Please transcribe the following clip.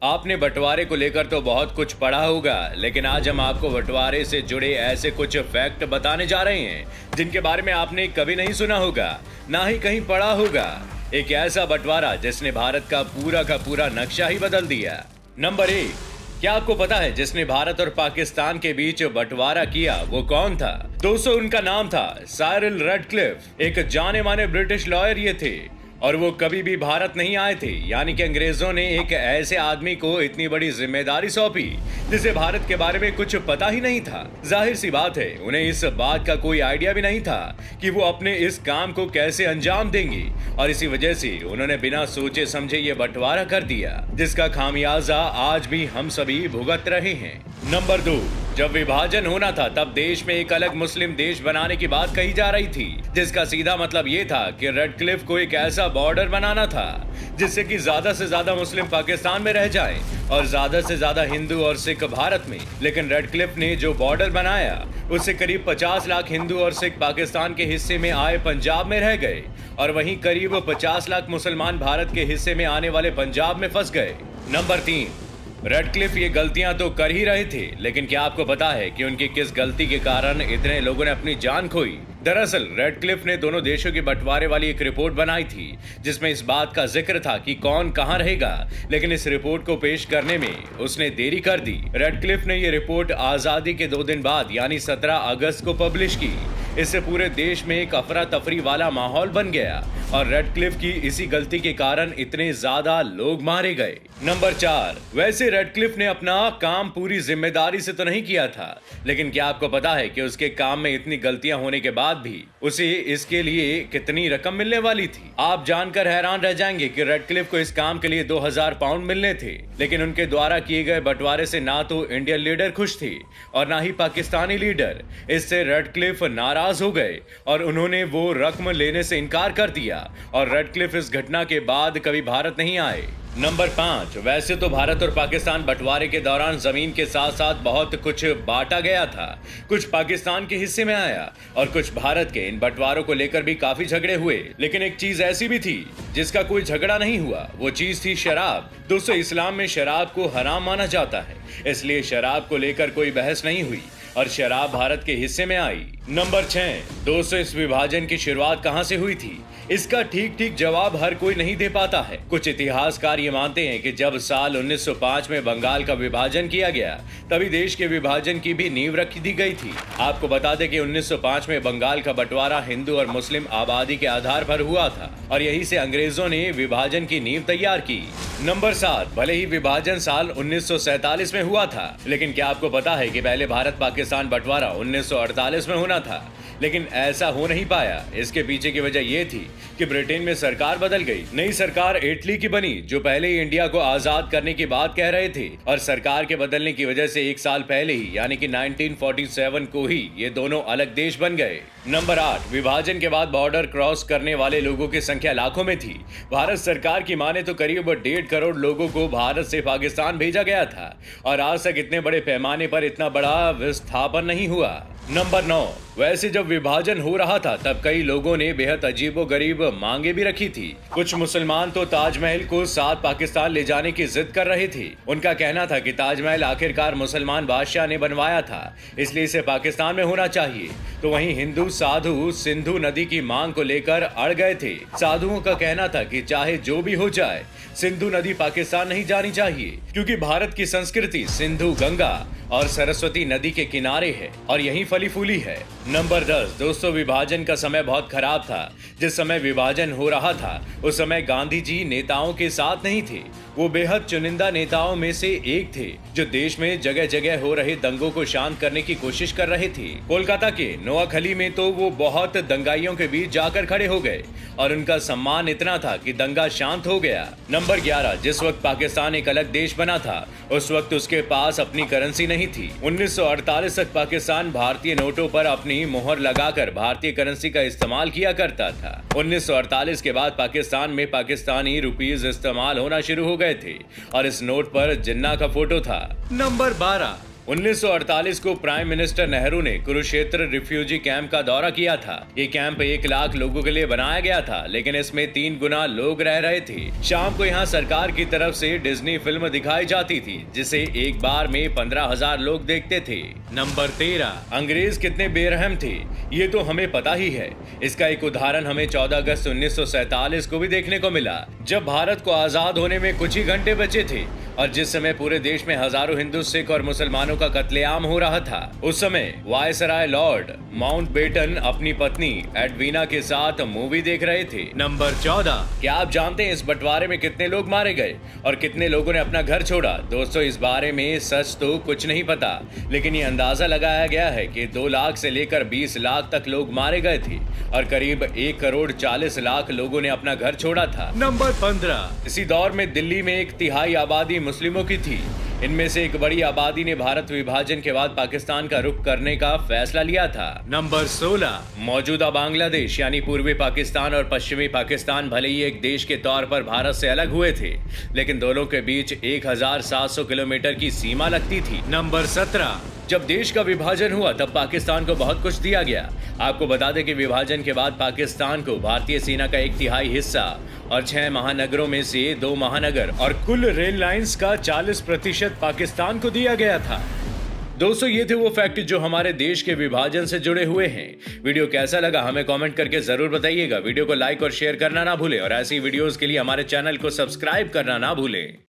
आपने बंटवारे को लेकर तो बहुत कुछ पढ़ा होगा, लेकिन आज हम आपको बंटवारे से जुड़े ऐसे कुछ फैक्ट बताने जा रहे हैं जिनके बारे में आपने कभी नहीं सुना होगा, ना ही कहीं पढ़ा होगा। एक ऐसा बंटवारा जिसने भारत का पूरा नक्शा ही बदल दिया। नंबर 1, क्या आपको पता है जिसने भारत और पाकिस्तान के बीच बंटवारा किया वो कौन था? दोस्तों, उनका नाम था साइरिल रैडक्लिफ। एक जाने माने ब्रिटिश लॉयर ये थे और वो कभी भी भारत नहीं आए थे, यानी कि अंग्रेजों ने एक ऐसे आदमी को इतनी बड़ी जिम्मेदारी सौंपी जिसे भारत के बारे में कुछ पता ही नहीं था। जाहिर सी बात है उन्हें इस बात का कोई आइडिया भी नहीं था कि वो अपने इस काम को कैसे अंजाम देंगे, और इसी वजह से उन्होंने बिना सोचे समझे ये बंटवारा कर दिया, जिसका खामियाजा आज भी हम सभी भुगत रहे हैं। नंबर 2, जब विभाजन होना था तब देश में एक अलग मुस्लिम देश बनाने की बात कही जा रही थी, जिसका सीधा मतलब ये था कि रेडक्लिफ को एक ऐसा बॉर्डर बनाना था जिससे कि ज्यादा से ज्यादा मुस्लिम पाकिस्तान में रह जाएं और ज्यादा से ज्यादा हिंदू और सिख भारत में। लेकिन रेडक्लिफ ने जो बॉर्डर बनाया उससे करीब 50 लाख हिंदू और सिख पाकिस्तान के हिस्से में आए पंजाब में रह गए, और वहीं करीब 50 लाख मुसलमान भारत के हिस्से में आने वाले पंजाब में फंस गए। नंबर 3, रेडक्लिफ ये गलतियां तो कर ही रहे थे, लेकिन क्या आपको पता है कि उनकी किस गलती के कारण इतने लोगों ने अपनी जान खोई? दरअसल रेडक्लिफ ने दोनों देशों के बंटवारे वाली एक रिपोर्ट बनाई थी जिसमें इस बात का जिक्र था कि कौन कहां रहेगा, लेकिन इस रिपोर्ट को पेश करने में उसने देरी कर दी। रेडक्लिफ ने ये रिपोर्ट आजादी के 2 दिन बाद यानी 17 अगस्त को पब्लिश की। इससे पूरे देश में एक अफरा तफरी वाला माहौल बन गया और रेडक्लिफ की इसी गलती के कारण इतने ज्यादा लोग मारे गए। नंबर 4, वैसे रेडक्लिफ ने अपना काम पूरी जिम्मेदारी से तो नहीं किया था, लेकिन क्या आपको पता है कि उसके काम में इतनी गलतियां होने के बाद भी उसे इसके लिए कितनी रकम मिलने वाली थी? आप जानकर हैरान रह जाएंगे कि रेडक्लिफ को इस काम के लिए 2000 पाउंड मिलने थे, लेकिन उनके द्वारा किए गए बंटवारे से ना तो इंडियन लीडर खुश थे और ना ही पाकिस्तानी लीडर। इससे रेडक्लिफ नाराज हो गए और उन्होंने वो रकम लेने से इनकार कर दिया, और रेडक्लिफ इस घटना के बाद कभी भारत नहीं आए। नंबर 5, वैसे तो भारत और पाकिस्तान बंटवारे के दौरान जमीन के साथ साथ बहुत कुछ बांटा गया था। कुछ पाकिस्तान के हिस्से में आया और कुछ भारत के। इन बंटवारों को लेकर भी काफी झगड़े हुए, लेकिन एक चीज ऐसी भी थी जिसका कोई झगड़ा नहीं हुआ, वो चीज थी शराब। दोस्तों, इस्लाम में शराब को हराम माना जाता है, इसलिए शराब को लेकर कोई बहस नहीं हुई और शराब भारत के हिस्से में आई। नंबर 6, दोस्तों, इस विभाजन की शुरुआत कहां से हुई थी? इसका ठीक जवाब हर कोई नहीं दे पाता है। कुछ इतिहासकार ये मानते हैं कि जब साल 1905 में बंगाल का विभाजन किया गया तभी देश के विभाजन की भी नींव रख दी गई थी। आपको बता दें कि 1905 में बंगाल का बंटवारा हिंदू और मुस्लिम आबादी के आधार पर हुआ था और यहीं से अंग्रेजों ने विभाजन की नींव तैयार की। नंबर 7, भले ही विभाजन साल 1947 में हुआ था, लेकिन क्या आपको पता है कि पहले भारत पाकिस्तान बंटवारा 1948 में होना था, लेकिन ऐसा हो नहीं पाया। इसके पीछे की वजह यह थी कि ब्रिटेन में सरकार बदल गई। नई सरकार इटली की बनी जो पहले ही इंडिया को आजाद करने की बात कह रहे थे, और सरकार के बदलने की वजह से 1 साल पहले ही यानी कि 1947 को ही ये दोनों अलग देश बन गए। नंबर 8, विभाजन के बाद बॉर्डर क्रॉस करने वाले लोगों की संख्या लाखों में थी। भारत सरकार की माने तो करीब 1.5 करोड़ लोगों को भारत से पाकिस्तान भेजा गया था और आज तक इतने बड़े पैमाने पर इतना बड़ा विस्थापन नहीं हुआ। नंबर 9, वैसे जब विभाजन हो रहा था तब कई लोगों ने बेहद अजीबोगरीब मांगे भी रखी थी। कुछ मुसलमान तो ताजमहल को साथ पाकिस्तान ले जाने की जिद कर रहे थे। उनका कहना था कि ताजमहल आखिरकार मुसलमान बादशाह ने बनवाया था, इसलिए इसे पाकिस्तान में होना चाहिए। तो वहीं हिंदू साधु सिंधु नदी की मांग को लेकर अड़ गए थे। साधुओं का कहना था कि चाहे जो भी हो जाए सिंधु नदी पाकिस्तान नहीं जानी चाहिए, क्योंकि भारत की संस्कृति सिंधु, गंगा और सरस्वती नदी के किनारे है और यहीं फली फूली है। नंबर 10, दोस्तों, विभाजन का समय बहुत खराब था। जिस समय विभाजन हो रहा था उस समय गांधी जी नेताओं के साथ नहीं थे। वो बेहद चुनिंदा नेताओं में से एक थे जो देश में जगह जगह हो रहे दंगों को शांत करने की कोशिश कर रहे थे। कोलकाता के नोआखली में तो वो बहुत दंगाइयों के बीच जाकर खड़े हो गए और उनका सम्मान इतना था कि दंगा शांत हो गया। नंबर 11, जिस वक्त पाकिस्तान एक अलग देश बना था उस वक्त उसके पास अपनी करेंसी नहीं थी। 1948 तक पाकिस्तान भारतीय नोटों पर अपनी मोहर लगाकर भारतीय करेंसी का इस्तेमाल किया करता था। 1948 के बाद पाकिस्तान में पाकिस्तानी रुपीस इस्तेमाल होना शुरू हो गए थे और इस नोट पर जिन्ना का फोटो था। नंबर 12, 1948 को प्राइम मिनिस्टर नेहरू ने कुरुक्षेत्र रिफ्यूजी कैंप का दौरा किया था। ये कैंप 1 लाख लोगों के लिए बनाया गया था, लेकिन इसमें 3 गुना लोग रह रहे थे। शाम को यहाँ सरकार की तरफ से डिज्नी फिल्म दिखाई जाती थी, जिसे एक बार में 15,000 लोग देखते थे। नंबर 13, अंग्रेज कितने बेरहम थे, ये तो हमें पता ही है। इसका एक उदाहरण हमें 14 अगस्त 1947 को भी देखने को मिला, जब भारत को आजाद होने में कुछ ही घंटे बचे थे और जिस समय पूरे देश में हजारों हिंदू, सिख और मुसलमानों का कत्लेआम हो रहा था। उस समय वायसराय लॉर्ड माउंटबेटन अपनी पत्नी एडवीना के साथ मूवी देख रहे थे। नंबर 14, क्या आप जानते हैं इस बंटवारे में कितने लोग मारे गए और कितने लोगों ने अपना घर छोड़ा? दोस्तों, इस बारे में सच तो कुछ नहीं पता, लेकिन ये अंदाजा लगाया गया है कि 2 लाख से लेकर 20 लाख तक लोग मारे गए थे और करीब 1 करोड़ 40 लाख लोगों ने अपना घर छोड़ा था। नंबर 15, इसी दौर में दिल्ली में 1/3 आबादी मुस्लिमों की थी। इनमें से एक बड़ी आबादी ने भारत विभाजन के बाद पाकिस्तान का रुख करने का फैसला लिया था। नंबर 16, मौजूदा बांग्लादेश यानी पूर्वी पाकिस्तान और पश्चिमी पाकिस्तान भले ही एक देश के तौर पर भारत से अलग हुए थे, लेकिन दोनों के बीच 1700 किलोमीटर की सीमा लगती थी। नंबर 17, जब देश का विभाजन हुआ तब पाकिस्तान को बहुत कुछ दिया गया। आपको बता दें कि विभाजन के बाद पाकिस्तान को भारतीय सेना का 1/3 हिस्सा और 6 महानगरों में से 2 महानगर और कुल रेल लाइंस का 40% पाकिस्तान को दिया गया था। दोस्तों, ये थे वो फैक्ट जो हमारे देश के विभाजन से जुड़े हुए हैं। वीडियो कैसा लगा हमें कमेंट करके जरूर बताइएगा। वीडियो को लाइक और शेयर करना ना भूलें और ऐसी वीडियोस के लिए हमारे चैनल को सब्सक्राइब करना ना भूलें।